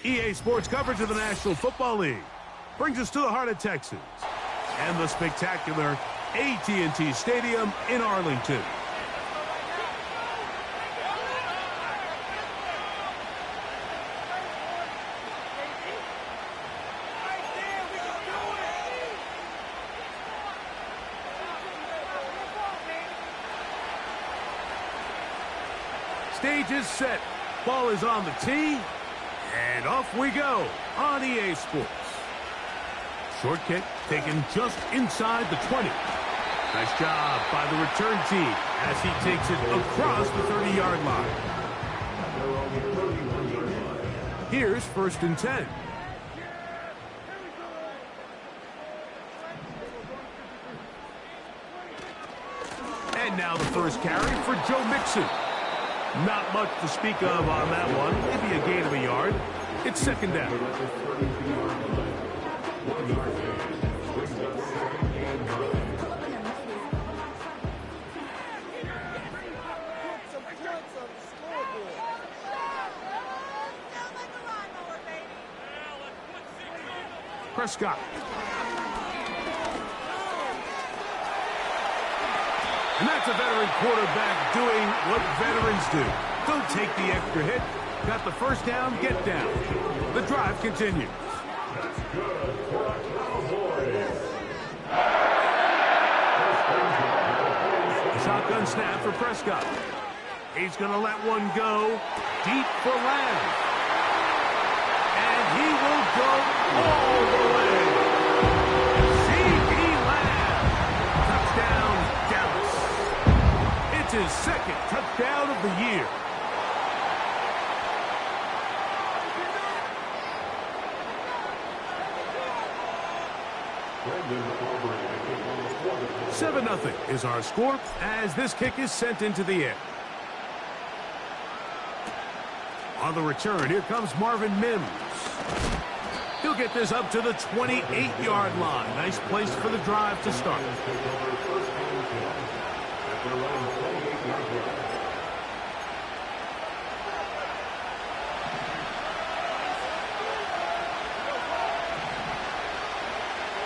EA Sports coverage of the National Football League brings us to the heart of Texas and the spectacular AT&T Stadium in Arlington. Stage is set. Ball is on the tee. And off we go on EA Sports. Short kick taken just inside the 20. Nice job by the return team as he takes it across the 30-yard line. Here's 1st and 10. And now the first carry for Joe Mixon. Not much to speak of on that one. Maybe a gain of a yard. It's 2nd down. Prescott. And that's a veteran quarterback doing what veterans do. Don't take the extra hit. Got the first down, get down. The drive continues. Shotgun snap for Prescott. He's going to let one go deep for Lamb. And he will go all the way. C.D. Lamb. Touchdown, Dallas. It's his 2nd touchdown of the year. Seven 0 is our score as this kick is sent into the air. On the return, here comes Marvin Mims. He'll get this up to the 28-yard line. Nice place for the drive to start.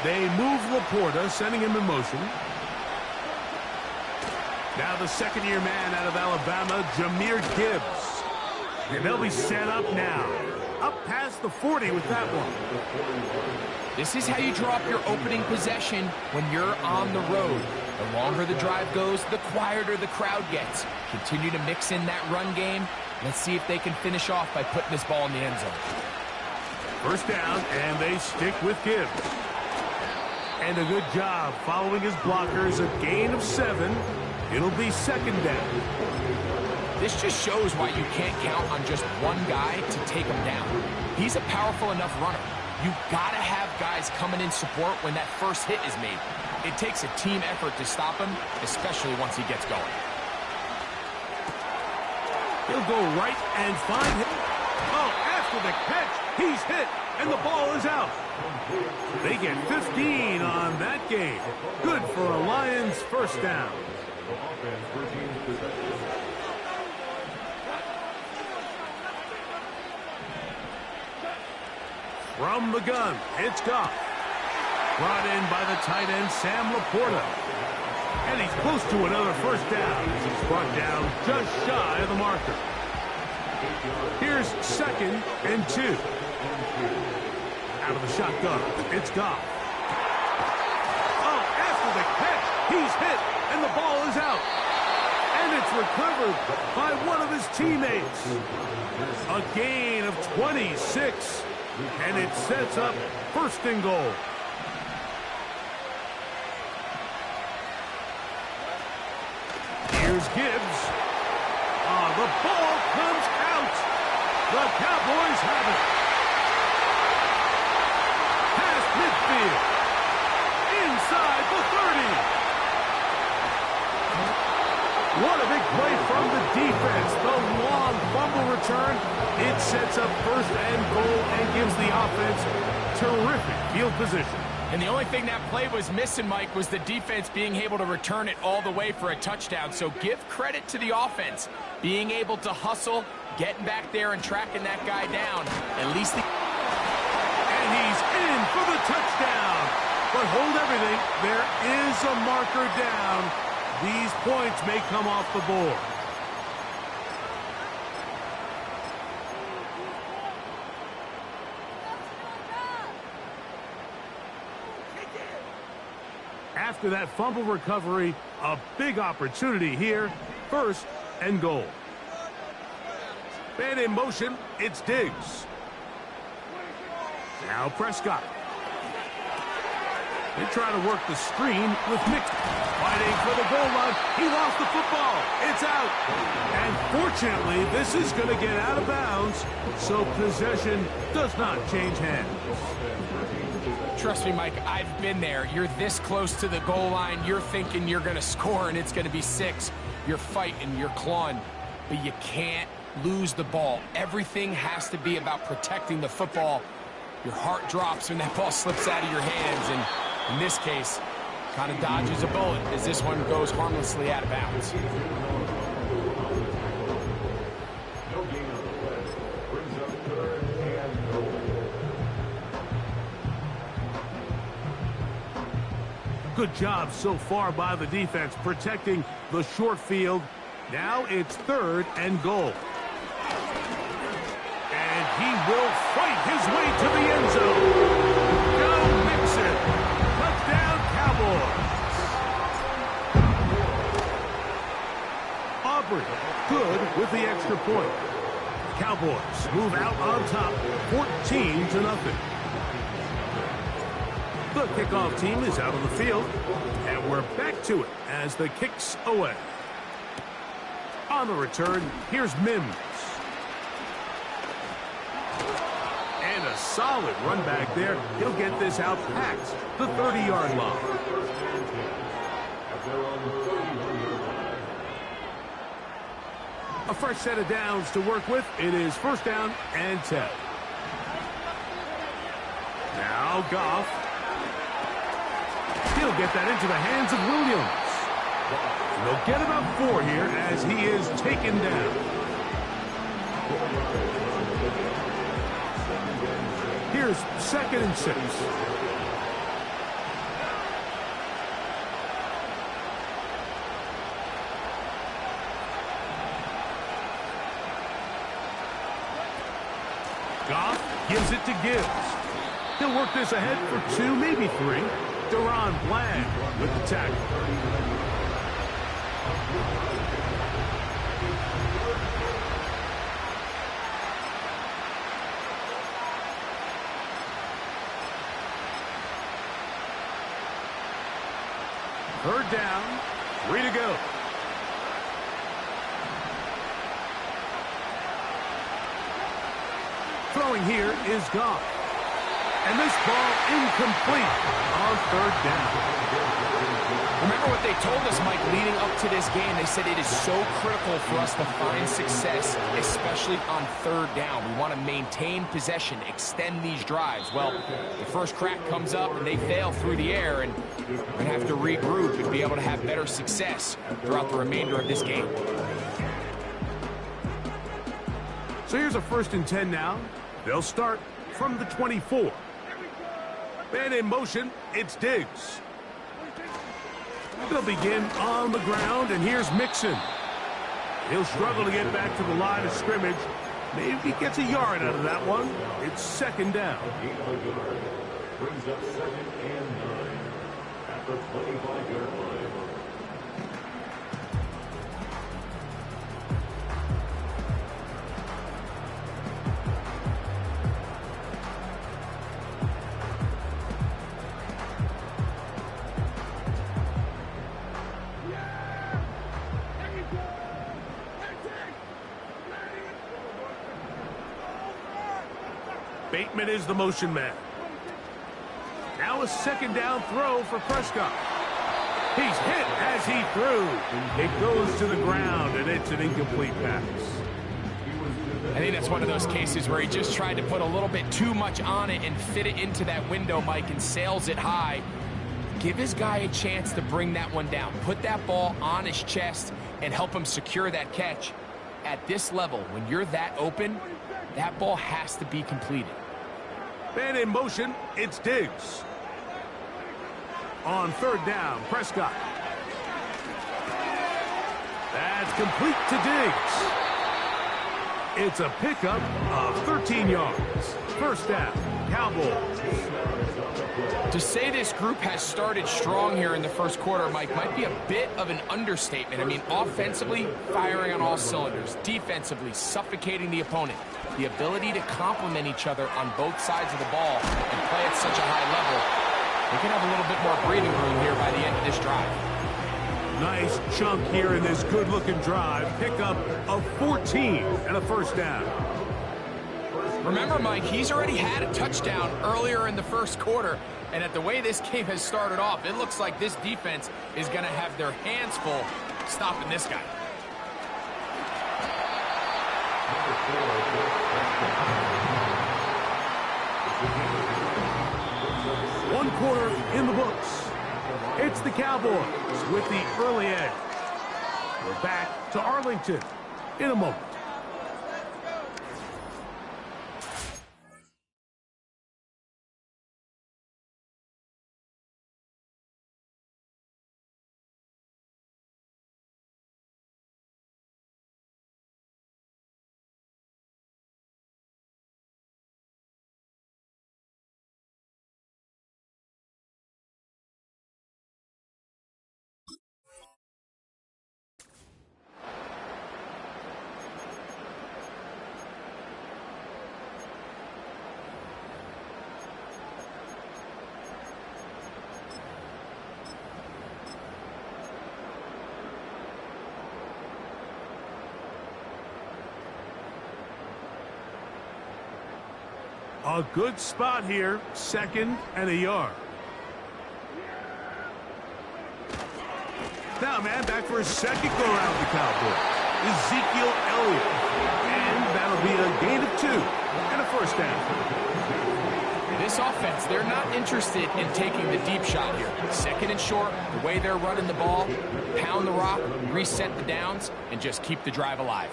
They move Laporta, sending him in motion. Now the 2nd-year man out of Alabama, Jahmyr Gibbs. And they'll be set up now. Up past the 40 with that one. This is how you draw up your opening possession when you're on the road. The longer the drive goes, the quieter the crowd gets. Continue to mix in that run game. Let's see if they can finish off by putting this ball in the end zone. First down, and they stick with Gibbs. And a good job following his blockers, a gain of 7. It'll be 2nd down. This just shows why you can't count on just one guy to take him down. He's a powerful enough runner. You've got to have guys coming in support when that first hit is made. It takes a team effort to stop him, especially once he gets going. He'll go right and find him. Oh, after the catch, he's hit, and the ball is out. They get 15 on that game. Good for a Lions first down. From the gun, it's Goff. Brought in by the tight end, Sam Laporta. And he's close to another first down as he's brought down just shy of the marker. Here's 2nd and 2. Out of the shotgun, it's Goff. Oh, after the catch, he's hit, and the ball is out. And it's recovered by one of his teammates. A gain of 26, and it sets up 1st and goal. Here's Gibbs. The ball comes out. The Cowboys have it. Past midfield. Inside the 30. What a big play from the defense. The long fumble return. It sets up 1st and goal and gives the offense terrific field position. And the only thing that play was missing, Mike, was the defense being able to return it all the way for a touchdown. So give credit to the offense, being able to hustle, getting back there and tracking that guy down. At least And he's in for the touchdown. But hold everything. There is a marker down. These points may come off the board. After that fumble recovery, a big opportunity here. 1st and goal. Man in motion, it's Diggs. Now Prescott. They try to work the screen with Nick. Fighting for the goal line. He lost the football. It's out. And fortunately, this is going to get out of bounds, so possession does not change hands. Trust me, Mike, I've been there. You're this close to the goal line. You're thinking you're going to score, and it's going to be 6. You're fighting, you're clawing, but you can't lose the ball. Everything has to be about protecting the football. Your heart drops when that ball slips out of your hands, and in this case, kind of dodges a bullet as this one goes harmlessly out of bounds. Good job so far by the defense protecting the short field. Now it's 3rd and goal. And he will fight his way to the end zone. Go Mixon. Touchdown Cowboys. Aubrey good with the extra point. Cowboys move out on top 14-0. The kickoff team is out on the field, and we're back to it as the kick's away. On the return, here's Mims. And a solid run back there. He'll get this out past the 30-yard line. A fresh set of downs to work with. It is 1st down and 10. Now Goff. He'll get that into the hands of Williams. They'll get about 4 here as he is taken down. Here's 2nd and 6. Goff gives it to Gibbs. He'll work this ahead for 2, maybe 3. Deron Bland with the tackle. Third down, 3 to go. Throwing here is Goff. And this ball incomplete on 3rd down. Remember what they told us, Mike, leading up to this game. They said it is so critical for us to find success, especially on 3rd down. We want to maintain possession, extend these drives. Well, the first crack comes up and they fail through the air, and we're going to have to regroup and be able to have better success throughout the remainder of this game. So here's a 1st and 10 now. They'll start from the 24. Man in motion, it's Diggs. They'll begin on the ground, and here's Mixon. He'll struggle to get back to the line of scrimmage. Maybe he gets a yard out of that one. It's 2nd down. Brings up 2nd and 9 at the 25-yard line. Bateman is the motion man. Now a 2nd down throw for Prescott. He's hit as he threw. It goes to the ground, and it's an incomplete pass. I think that's one of those cases where he just tried to put a little bit too much on it and fit it into that window, Mike, and sails it high. Give his guy a chance to bring that one down. Put that ball on his chest and help him secure that catch. At this level, when you're that open, that ball has to be completed. Man in motion, it's Diggs. On third down, Prescott. That's complete to Diggs. It's a pickup of 13 yards. First down, Cowboys. To say this group has started strong here in the first quarter, Mike, might be a bit of an understatement. I mean, offensively, firing on all cylinders. Defensively, suffocating the opponent. The ability to complement each other on both sides of the ball and play at such a high level. They can have a little bit more breathing room here by the end of this drive. Nice chunk here in this good-looking drive. Pickup of 14 and a first down. Remember, Mike, he's already had a touchdown earlier in the first quarter, and at the way this game has started off, it looks like this defense is going to have their hands full stopping this guy. One quarter in the books. It's the Cowboys with the early edge. We're back to Arlington in a moment. A good spot here, second and a yard. Now, man, back for his second go-around with the Cowboys. Ezekiel Elliott. And that'll be a gain of 2 and a first down. This offense, they're not interested in taking the deep shot here. Second and short, the way they're running the ball, pound the rock, reset the downs, and just keep the drive alive.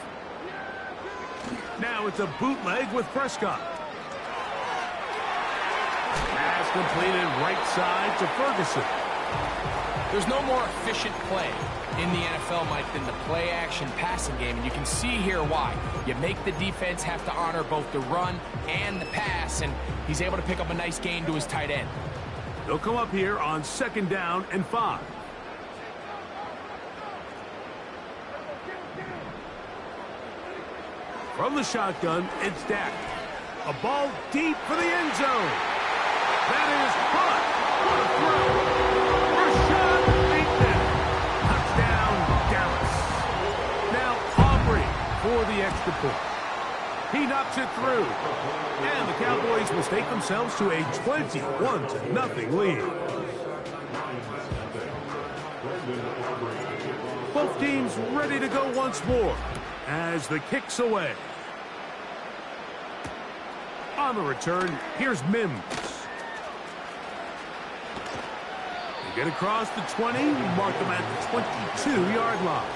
Now it's a bootleg with Prescott. Pass completed right side to Ferguson. There's no more efficient play in the NFL, Mike, than the play-action passing game, and you can see here why. You make the defense have to honor both the run and the pass, and he's able to pick up a nice gain to his tight end. They'll come up here on second down and 5. From the shotgun, it's Dak. A ball deep for the end zone. That is caught. What a throw. Rashad Bateman. Touchdown, Dallas. Now Aubrey for the extra point. He knocks it through. And the Cowboys mistake themselves to a 21-0 lead. Both teams ready to go once more as the kick's away. On the return, here's Mims. They get across the 20, mark them at the 22-yard line.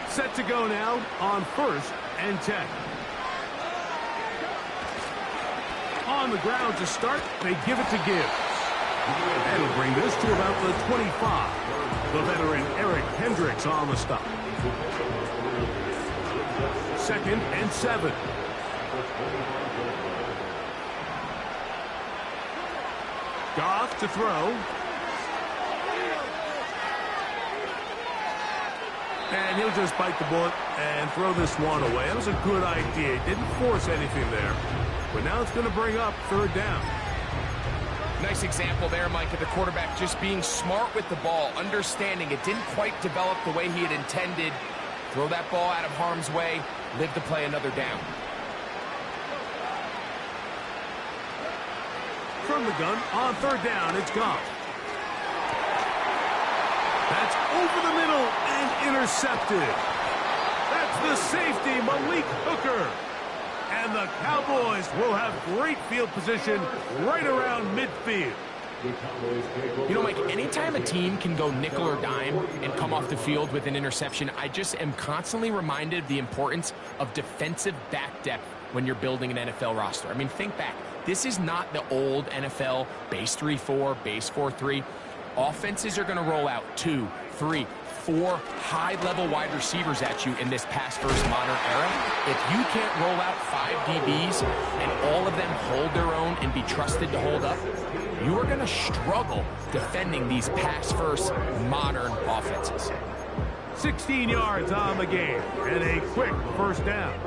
Set to go now on 1st and 10. On the ground to start, they give it to Gibbs. That'll bring this to about the 25. The veteran Eric Hendricks on the stop. 2nd and 7. Goff to throw. And he'll just bite the bullet and throw this one away. That was a good idea. He didn't force anything there. But now it's going to bring up 3rd down. Nice example there, Mike, of the quarterback just being smart with the ball, understanding it didn't quite develop the way he had intended. Throw that ball out of harm's way, live to play another down. From the gun, on 3rd down, it's Goff. That's over the middle and intercepted. That's the safety, Malik Hooker. And the Cowboys will have great field position right around midfield. You know, Mike, anytime a team can go nickel or dime and come off the field with an interception, I just am constantly reminded of the importance of defensive back depth when you're building an NFL roster. I mean, think back. This is not the old NFL base 3-4, base 4-3. Offenses are going to roll out 2, 3, 4 high-level wide receivers at you in this pass-first modern era. If you can't roll out 5 DBs and all of them hold their own and be trusted to hold up, you are going to struggle defending these pass-first modern offenses. 16 yards on the game and a quick first down.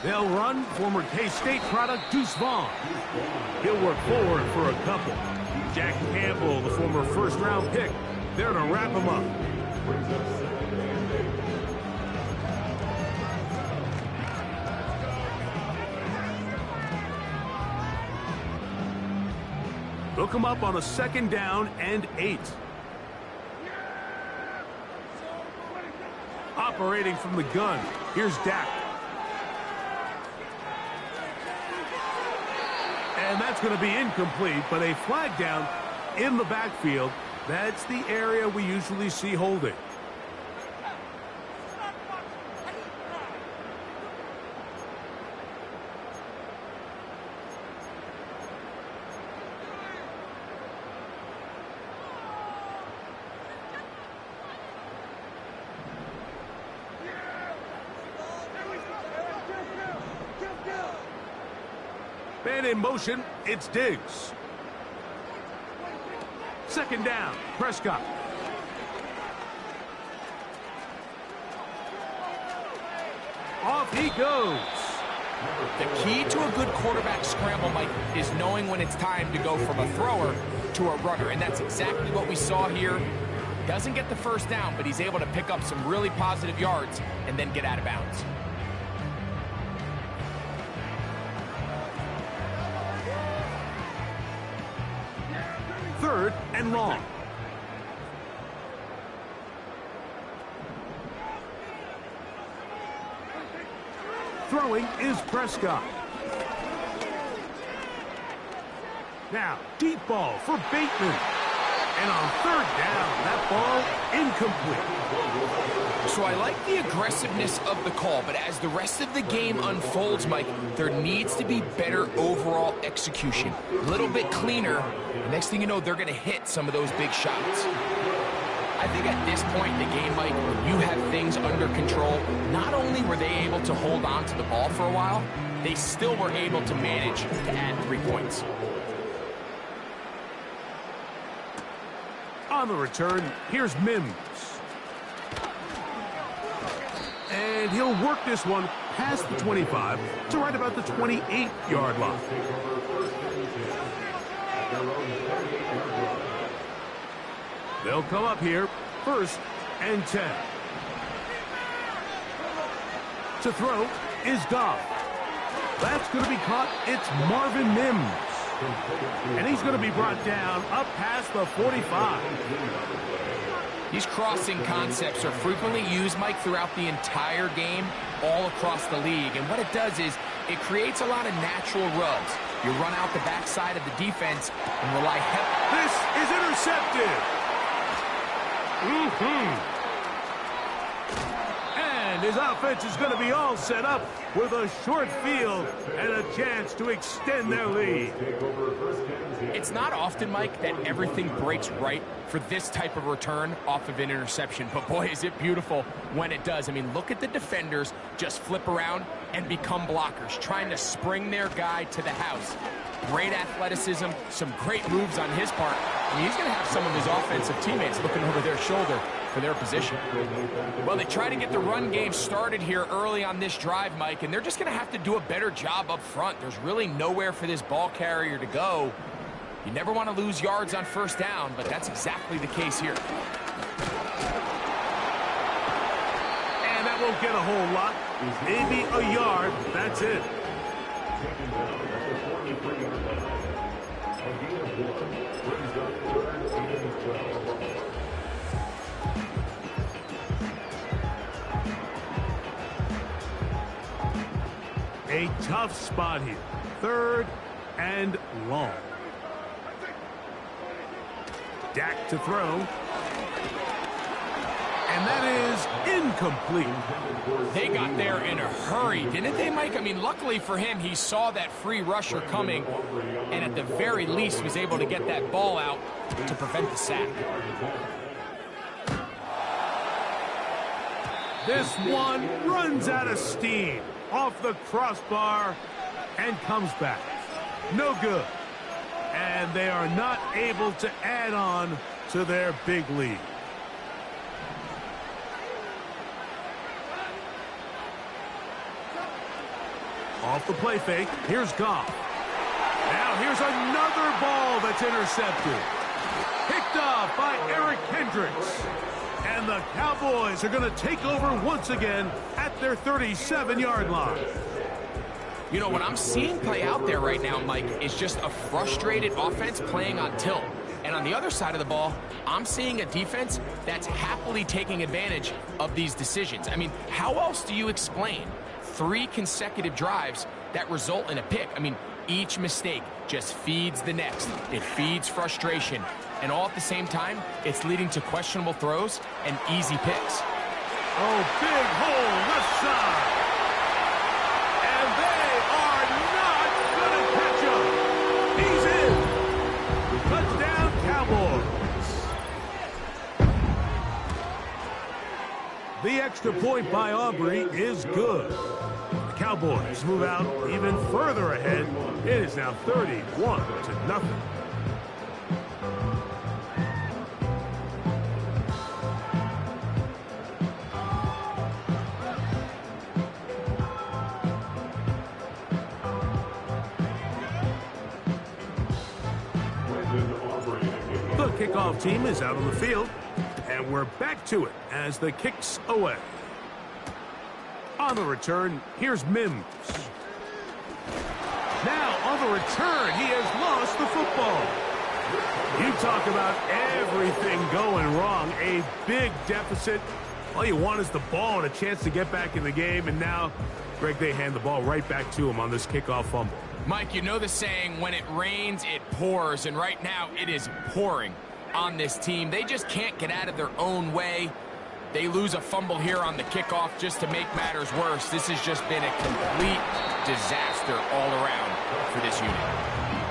They'll run former K-State product Deuce Vaughn. He'll work forward for a couple. Jack Campbell, the former first-round pick, there to wrap him up. Hook him up on a 2nd down and 8. Operating from the gun, here's Dak. And that's going to be incomplete, but a flag down in the backfield. That's the area we usually see holding. Man in motion, it's Diggs. 2nd down, Prescott. Off he goes. The key to a good quarterback scramble, Mike, is knowing when it's time to go from a thrower to a runner, and that's exactly what we saw here. Doesn't get the first down, but he's able to pick up some really positive yards and then get out of bounds. Third and long. Throwing is Prescott. Now, deep ball for Bateman. And on 3rd down, that ball incomplete. So I like the aggressiveness of the call, but as the rest of the game unfolds, Mike, there needs to be better overall execution. A little bit cleaner. Next thing you know, they're going to hit some of those big shots. I think at this point in the game, Mike, when you have things under control, not only were they able to hold on to the ball for a while, they still were able to manage to add 3 points. On the return, here's Mims. And he'll work this one past the 25 to right about the 28-yard line. They'll come up here, 1st and 10. To throw is Goff. That's going to be caught. It's Marvin Mims. And he's going to be brought down up past the 45. These crossing concepts are frequently used, Mike, throughout the entire game, all across the league. And what it does is it creates a lot of natural rubs. You run out the backside of the defense and rely heavily. This is intercepted. And his offense is going to be all set up with a short field and a chance to extend their lead. It's not often, Mike, that everything breaks right for this type of return off of an interception. But boy, is it beautiful when it does. I mean, look at the defenders just flip around and become blockers, trying to spring their guy to the house. Great athleticism, some great moves on his part. I mean, he's going to have some of his offensive teammates looking over their shoulder for their position. Well, they try to get the run game started here early on this drive, Mike, and they're just going to have to do a better job up front. There's really nowhere for this ball carrier to go. You never want to lose yards on 1st down, but that's exactly the case here. And that won't get a whole lot. Maybe a yard, that's it. Taken down at the 43-yard line. A gain of 1 brings up 3rd and 12. A tough spot here. 3rd and long. Dak to throw. And that is incomplete. They got there in a hurry, didn't they, Mike? I mean, luckily for him, he saw that free rusher coming, and at the very least was able to get that ball out to prevent the sack. This one runs out of steam off the crossbar and comes back. No good. And they are not able to add on to their big lead. Off the play fake, here's Goff. Now here's another ball that's intercepted. Picked off by Eric Hendricks. And the Cowboys are going to take over once again at their 37-yard line. You know, what I'm seeing play out there right now, Mike, is just a frustrated offense playing on tilt. And on the other side of the ball, I'm seeing a defense that's happily taking advantage of these decisions. I mean, how else do you explain 3 consecutive drives that result in a pick? I mean, each mistake just feeds the next. It feeds frustration. And all at the same time, it's leading to questionable throws and easy picks. Oh, big hole left side. And they are not going to catch him. He's in. Touchdown, Cowboys. The extra point by Aubrey is good. The Cowboys move out even further ahead. It is now 31-0. The kickoff team is out on the field, and we're back to it as the kick's away. On the return, here's Mims. Now, on the return, he has lost the football. You talk about everything going wrong. A big deficit. All you want is the ball and a chance to get back in the game, and now, Greg, they hand the ball right back to him on this kickoff fumble. Mike, you know the saying, when it rains, it pours, and right now it is pouring on this team. They just can't get out of their own way. They lose a fumble here on the kickoff just to make matters worse. This has just been a complete disaster all around for this unit.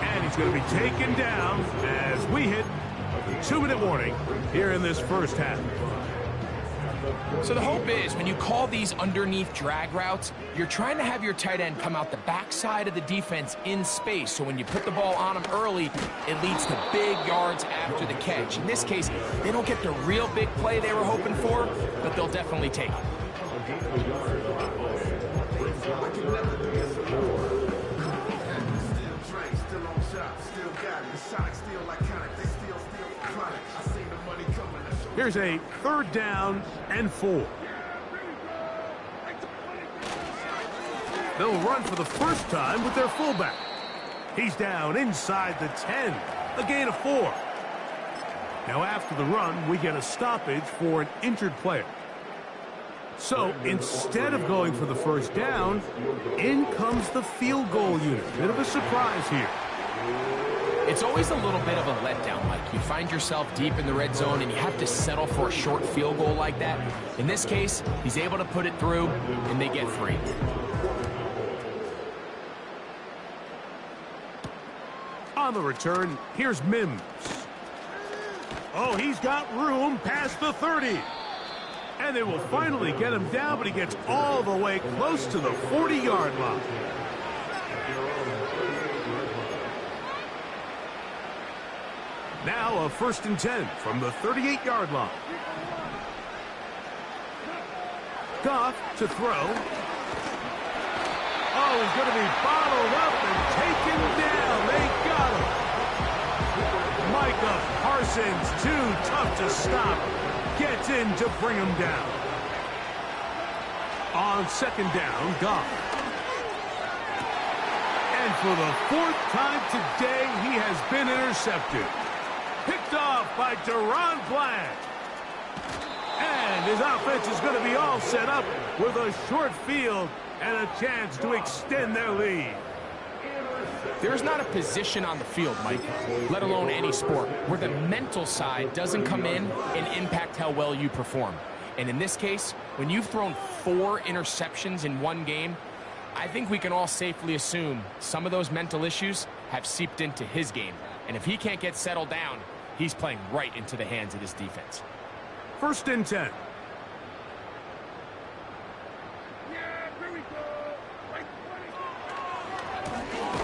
And he's going to be taken down as we hit the 2-minute warning here in this first half. So the hope is, when you call these underneath drag routes, you're trying to have your tight end come out the backside of the defense in space. So when you put the ball on him early, it leads to big yards after the catch. In this case, they don't get the real big play they were hoping for, but they'll definitely take it. Here's a 3rd down and 4. They'll run for the first time with their fullback. He's down inside the 10, a gain of 4. Now after the run, we get a stoppage for an injured player. So instead of going for the first down, in comes the field goal unit. Bit of a surprise here. It's always a little bit of a letdown, Mike. You find yourself deep in the red zone and you have to settle for a short field goal like that. In this case, he's able to put it through and they get 3. On the return, here's Mims. Oh, he's got room past the 30. And they will finally get him down, but he gets all the way close to the 40-yard line. Now a 1st and 10 from the 38-yard line. Goff to throw. Oh, he's going to be bottled up and taken down. They got him. Micah Parsons, too tough to stop, gets in to bring him down. On second down, Goff. And for the fourth time today, he has been intercepted. Picked off by Deron Bland. And his offense is going to be all set up with a short field and a chance to extend their lead. There's not a position on the field, Mike, let alone any sport, where the mental side doesn't come in and impact how well you perform. And in this case, when you've thrown 4 interceptions in one game, I think we can all safely assume some of those mental issues have seeped into his game. And if he can't get settled down, he's playing right into the hands of this defense. First and 10.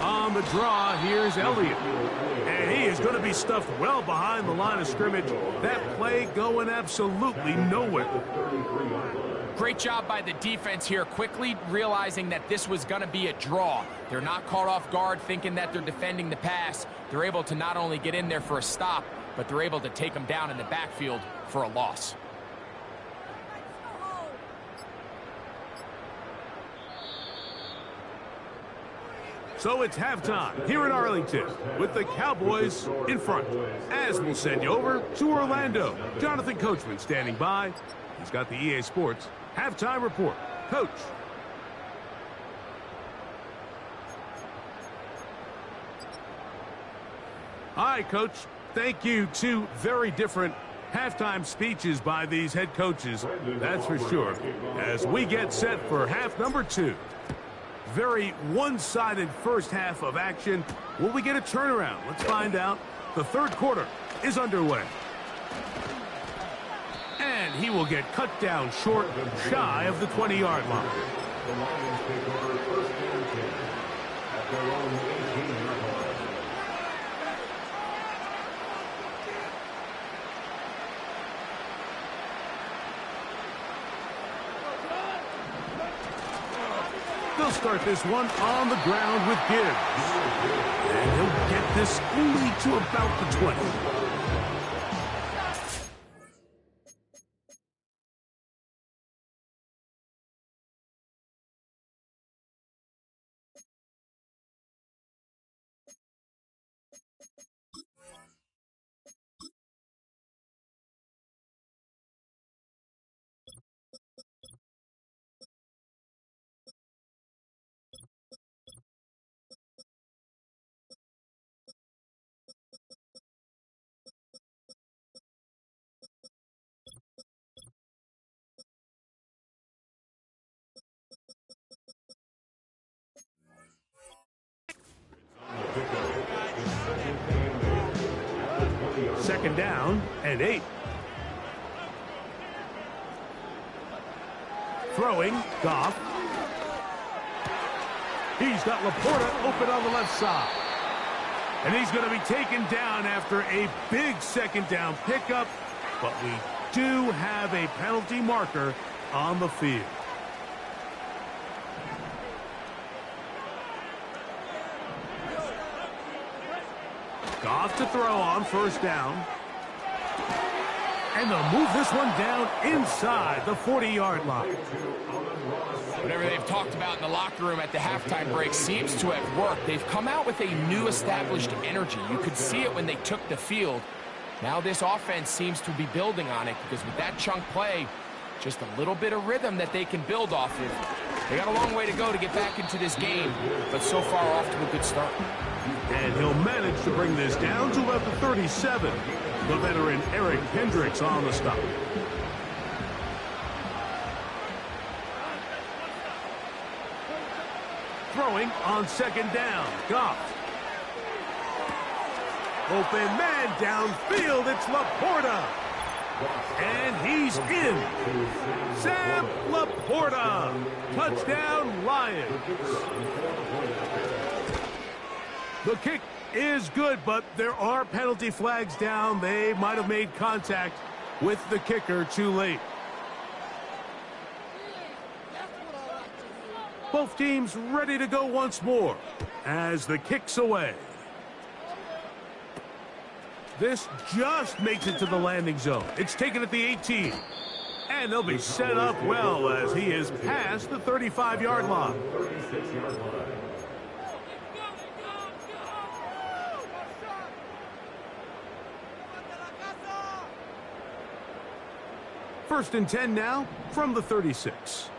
On the draw, here's Elliott. And he is going to be stuffed well behind the line of scrimmage. That play going absolutely nowhere. Great job by the defense here, quickly realizing that this was going to be a draw. They're not caught off guard thinking that they're defending the pass. They're able to not only get in there for a stop, but they're able to take them down in the backfield for a loss. So it's halftime here in Arlington with the Cowboys in front. As we'll send you over to Orlando. Jonathan Coachman standing by. He's got the EA Sports halftime report. Coach. Hi, Coach. Thank you. 2 very different halftime speeches by these head coaches. That's for sure. As we get set for half number 2. Very one-sided first half of action. Will we get a turnaround? Let's find out. The third quarter is underway. And he will get cut down short, shy of the 20-yard line. The Lions take over first and 10 at their own 18-yard line. They'll start this one on the ground with Gibbs. And he'll get this only to about the 20. Second down and 8. Throwing, Goff. He's got Laporta open on the left side. And he's going to be taken down after a big second down pickup. But we do have a penalty marker on the field. Goff to throw on first down. And they'll move this one down inside the 40-yard line. Whatever they've talked about in the locker room at the halftime break seems to have worked. They've come out with a new established energy. You could see it when they took the field. Now this offense seems to be building on it because with that chunk play, just a little bit of rhythm that they can build off of. They got a long way to go to get back into this game, but so far off to a good start. And he'll manage to bring this down to about the 37. The veteran Eric Hendricks on the stop. Throwing on second down. Goff. Open man downfield. It's Laporta. And he's in. Sam Laporta. Touchdown, Lions. The kick is good, but there are penalty flags down. They might have made contact with the kicker too late. Both teams ready to go once more as the kick's away. This just makes it to the landing zone. It's taken at the 18. And they'll be set up well as he is past the 35-yard line. 36-yard line. First and 10 now from the 36.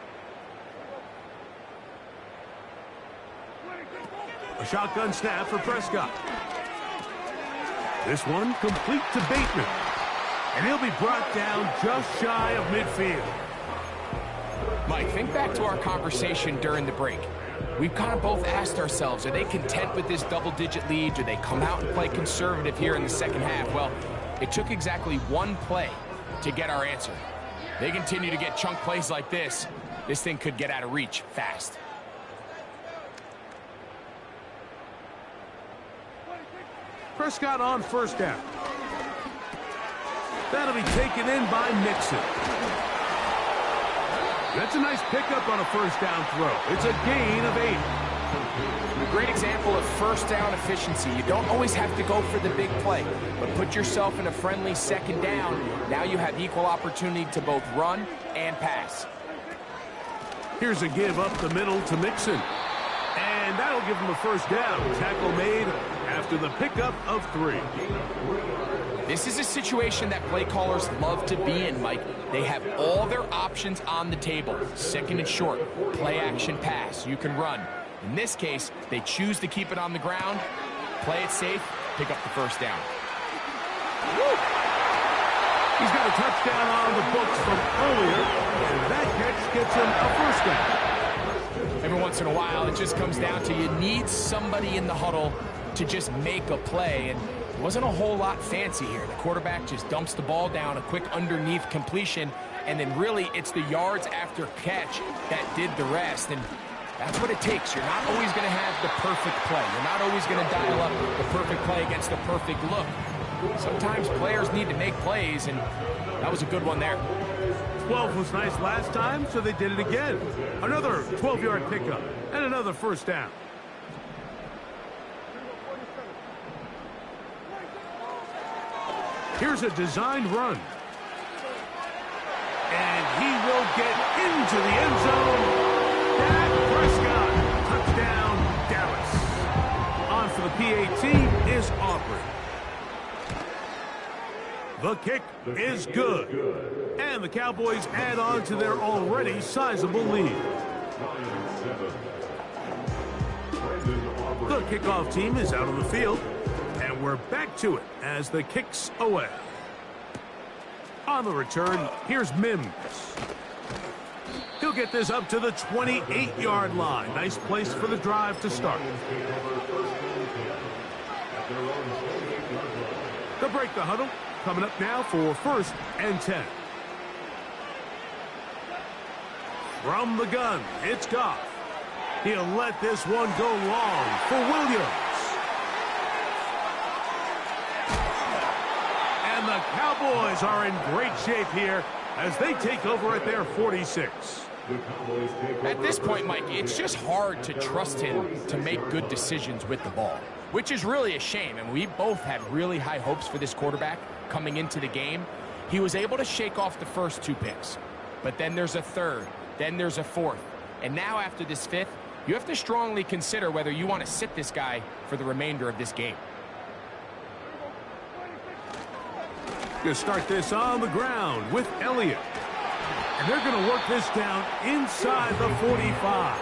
A shotgun snap for Prescott. This one complete to Bateman. And he'll be brought down just shy of midfield. Mike, think back to our conversation during the break. We've kind of both asked ourselves, are they content with this double-digit lead? Do they come out and play conservative here in the second half? Well, it took exactly one play to get our answer. They continue to get chunk plays like this. This thing could get out of reach fast. Prescott on first down. That'll be taken in by Mixon. That's a nice pickup on a first down throw. It's a gain of 8. A great example of first down efficiency. You don't always have to go for the big play, but put yourself in a friendly second down. Now you have equal opportunity to both run and pass. Here's a give up the middle to Mixon. And that'll give him a first down. Tackle made after the pickup of 3. This is a situation that play callers love to be in, Mike. They have all their options on the table. Second and short, play action pass. You can run. In this case, they choose to keep it on the ground, play it safe, pick up the first down. Woo! He's got a touchdown on the books from earlier, and that catch gets him a first down. Every once in a while, it just comes down to you need somebody in the huddle to just make a play, and it wasn't a whole lot fancy here. The quarterback just dumps the ball down, a quick underneath completion, and then really it's the yards after catch that did the rest. And that's what it takes. You're not always going to have the perfect play. You're not always going to dial up the perfect play against the perfect look. Sometimes players need to make plays, and that was a good one there. 12 was nice last time, so they did it again. Another 12-yard pickup and another first down. Here's a designed run. And he will get into the end zone. Dak Prescott, touchdown, Dallas. On for the PAT is Aubrey. The kick is good. And the Cowboys add on to their already sizable lead. The kickoff team is out on the field. And we're back to it as the kick's away. On the return, here's Mims. He'll get this up to the 28-yard line. Nice place for the drive to start. They'll break the huddle. Coming up now for first and 10. From the gun, it's Goff. He'll let this one go long for Williams. And the Cowboys are in great shape here as they take over at their 46. At this point, Mike, it's just hard to trust him to make good decisions with the ball, which is really a shame. And we both had really high hopes for this quarterback coming into the game. He was able to shake off the first 2 picks, but then there's a third, then there's a fourth. And now after this 5th, you have to strongly consider whether you want to sit this guy for the remainder of this game. Going to start this on the ground with Elliott. And they're going to work this down inside the 45.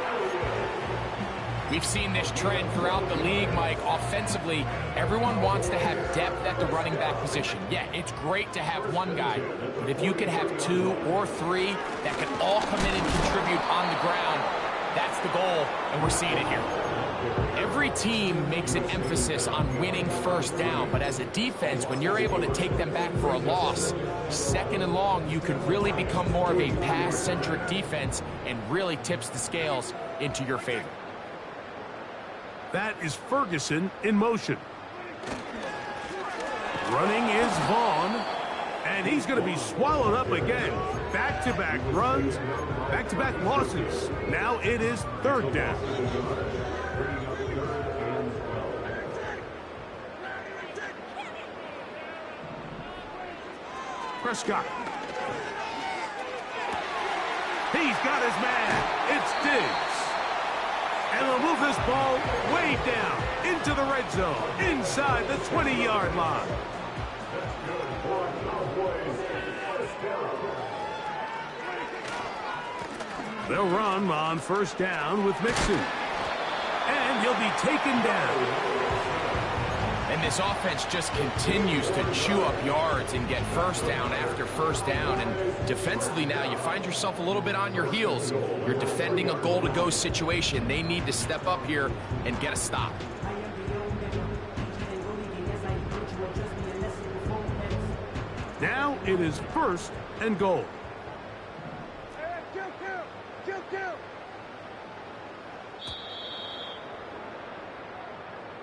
We've seen this trend throughout the league, Mike. Offensively, everyone wants to have depth at the running back position. Yeah, it's great to have one guy, but if you could have 2 or 3 that can all come in and contribute on the ground, that's the goal, and we're seeing it here. Every team makes an emphasis on winning first down, but as a defense, when you're able to take them back for a loss, second and long, you can really become more of a pass-centric defense and really tips the scales into your favor. That is Ferguson in motion. Running is Vaughn, and he's going to be swallowed up again. Back-to-back runs, back-to-back losses. Now it is third down. Prescott. He's got his man. It's Diggs. And they'll move this ball way down into the red zone, inside the 20-yard line. They'll run on first down with Mixon. And he'll be taken down. And this offense just continues to chew up yards and get first down after first down. And defensively now, you find yourself a little bit on your heels. You're defending a goal-to-go situation. They need to step up here and get a stop. Now it is first and goal.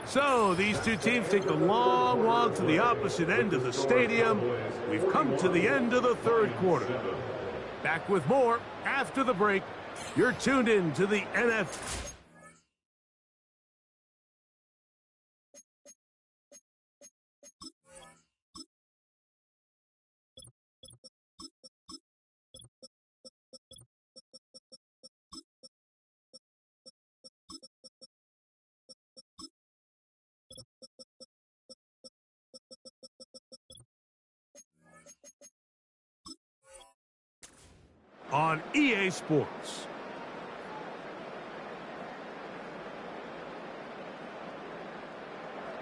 So these two teams take the long walk to the opposite end of the stadium. We've come to the end of the third quarter. Back with more after the break. You're tuned in to the NFL. On EA Sports.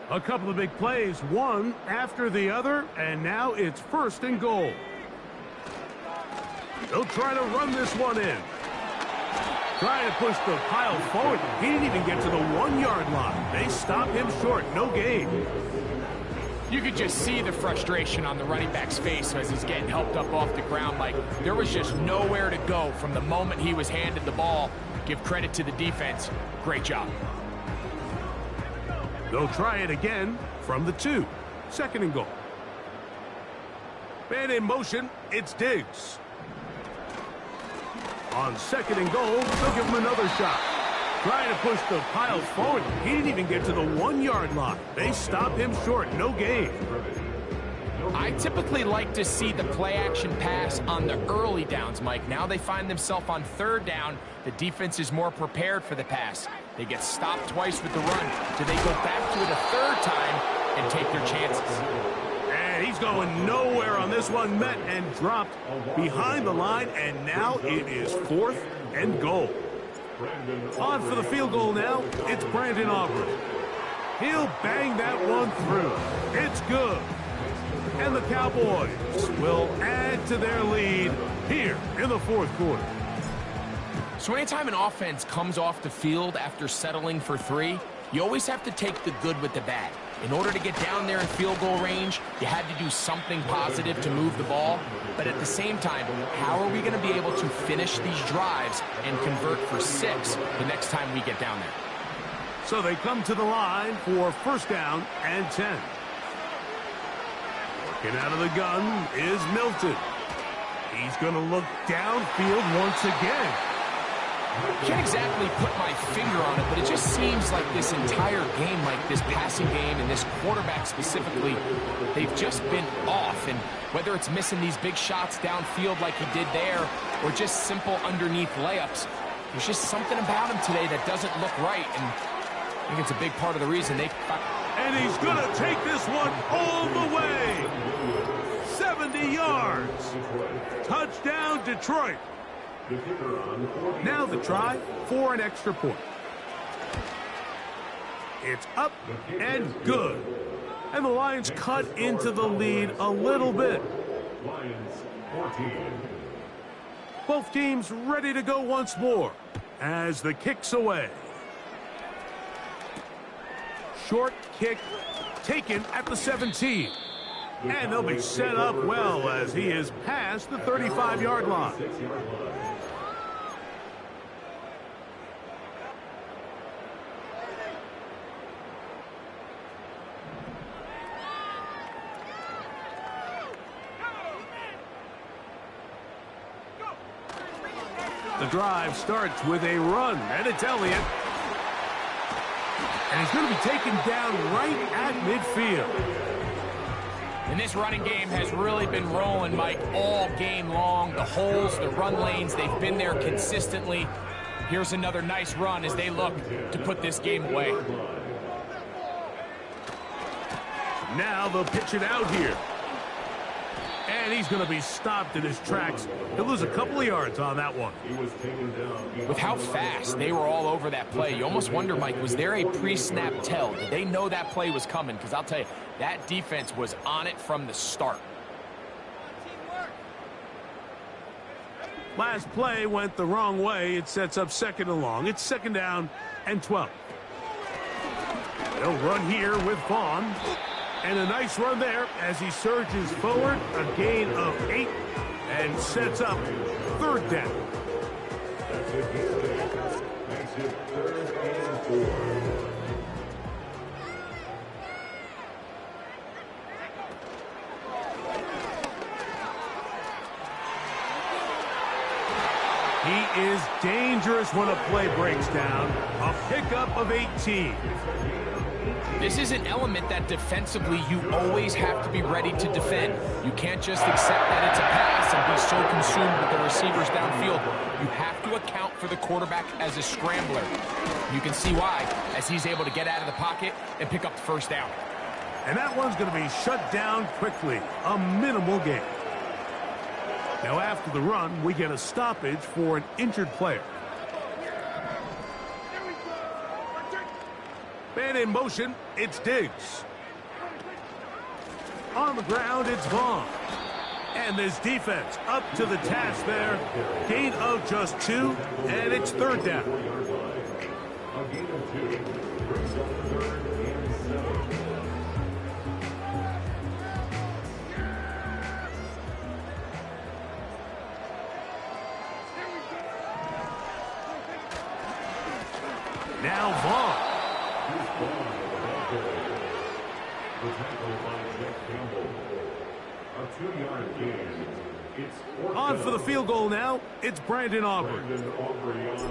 A couple of big plays, one after the other, and now it's first and goal. They'll try to run this one in. Trying to push the pile forward. He didn't even get to the 1-yard line. They stop him short, no gain. You could just see the frustration on the running back's face as he's getting helped up off the ground. Like, there was just nowhere to go from the moment he was handed the ball. Give credit to the defense. Great job. They'll try it again from the 2. Second and goal. Man in motion, it's Diggs. On second and goal, they'll give him another shot. Trying to push the pile forward. He didn't even get to the 1-yard line. They stop him short. No gain. I typically like to see the play-action pass on the early downs, Mike. Now they find themselves on third down. The defense is more prepared for the pass. They get stopped twice with the run. Do they go back to it a third time and take their chances? And he's going nowhere on this one. Met and dropped behind the line. And now it is fourth and goal. On for the field goal now, it's Brandon Aubrey. He'll bang that one through. It's good. And the Cowboys will add to their lead here in the fourth quarter. So anytime an offense comes off the field after settling for 3, you always have to take the good with the bad. In order to get down there in field goal range, you had to do something positive to move the ball. But at the same time, how are we going to be able to finish these drives and convert for 6 the next time we get down there? So they come to the line for first down and 10. Working out of the gun is Milton. He's going to look downfield once again. Can't exactly put my finger on it, but it just seems like this entire game, like this passing game and this quarterback specifically, they've just been off. And whether it's missing these big shots downfield like he did there or just simple underneath layups, there's just something about him today that doesn't look right. And I think it's a big part of the reason they... And he's going to take this one all the way. 70 yards. Touchdown, Detroit. Now the try for an extra point. It's up and good. And the Lions cut into the lead a little bit. Lions 14. Both teams ready to go once more as the kick's away. Short kick taken at the 17. And they'll be set up well as he is past the 35-yard line. The drive starts with a run, and it's Elliott. And he's going to be taken down right at midfield. And this running game has really been rolling, Mike, all game long. The holes, the run lanes, they've been there consistently. Here's another nice run as they look to put this game away. Now they'll pitch it out here. And he's going to be stopped in his tracks. He'll lose a couple of yards on that one. With how fast they were all over that play, you almost wonder, Mike, was there a pre-snap tell? Did they know that play was coming? Because I'll tell you, that defense was on it from the start. Last play went the wrong way. It sets up second and long. It's second down and 12. They'll run here with Vaughn. And a nice run there as he surges forward, a gain of 8, and sets up third down. That's it. Makes it 3rd and 4. He is dangerous when a play breaks down. A pickup of 18. This is an element that defensively you always have to be ready to defend. You can't just accept that it's a pass and be so consumed with the receivers downfield. You have to account for the quarterback as a scrambler. You can see why, as he's able to get out of the pocket and pick up the first down. And that one's going to be shut down quickly. A minimal gain. Now after the run, we get a stoppage for an injured player. Man in motion, it's Diggs. On the ground, it's Vaughn. And this defense up to the task there. Gain of just 2, and it's third down. A gain of 2 brings up 3rd and 7. Now Vaughn. The tackle by Jeff Campbell. A 2-yard gain. It's On for the field goal now. It's Brandon Aubrey.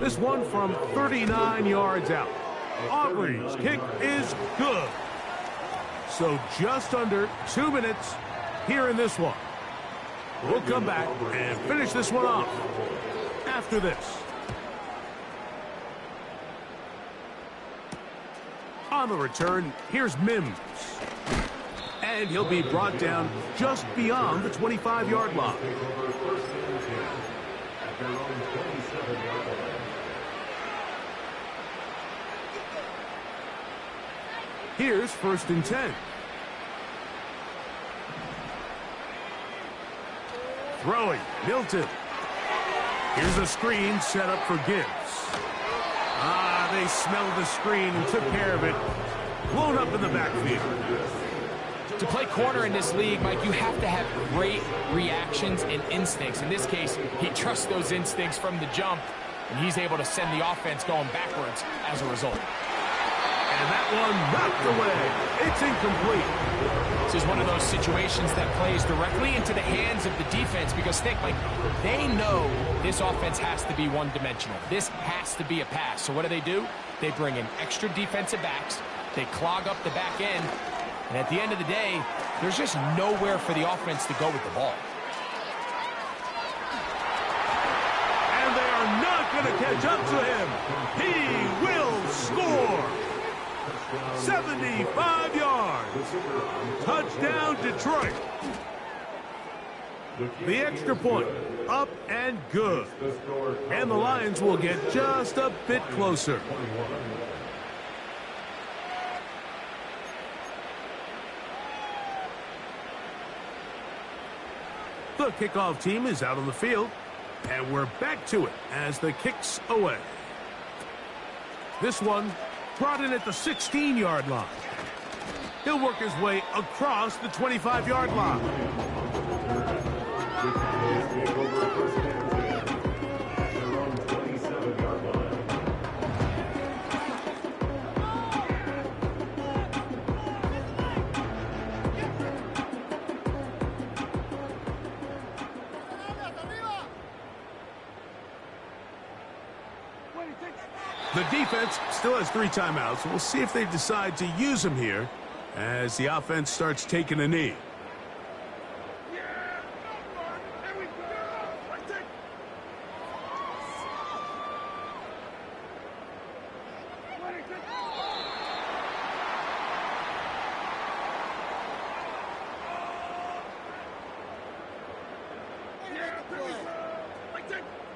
This one from 39 yards out. Aubrey's kick is good. So just under 2 minutes here in this one. We'll come back and finish this one off after this. On the return, here's Mims. And he'll be brought down just beyond the 25-yard line. Here's 1st and 10. Throwing, Milton. Here's a screen set up for Gibbs. They smelled the screen and took care of it. Blown up in the backfield. To play corner in this league, Mike, you have to have great reactions and instincts. In this case, he trusts those instincts from the jump, and he's able to send the offense going backwards as a result. And that one knocked away. It's incomplete. This is one of those situations that plays directly into the hands of the defense because think, Mike, they know this offense has to be one-dimensional. This has to be a pass. So what do? They bring in extra defensive backs. They clog up the back end. And at the end of the day, there's just nowhere for the offense to go with the ball. And they are not going to catch up to him. He will score. 75 yards. Touchdown, Detroit. The extra point, up and good. And the Lions will get just a bit closer. The kickoff team is out on the field, and we're back to it as the kick's away. This one brought in at the 16-yard line. He'll work his way across the 25-yard line. The defense still has 3 timeouts. We'll see if they decide to use them here as the offense starts taking a knee. Make the play.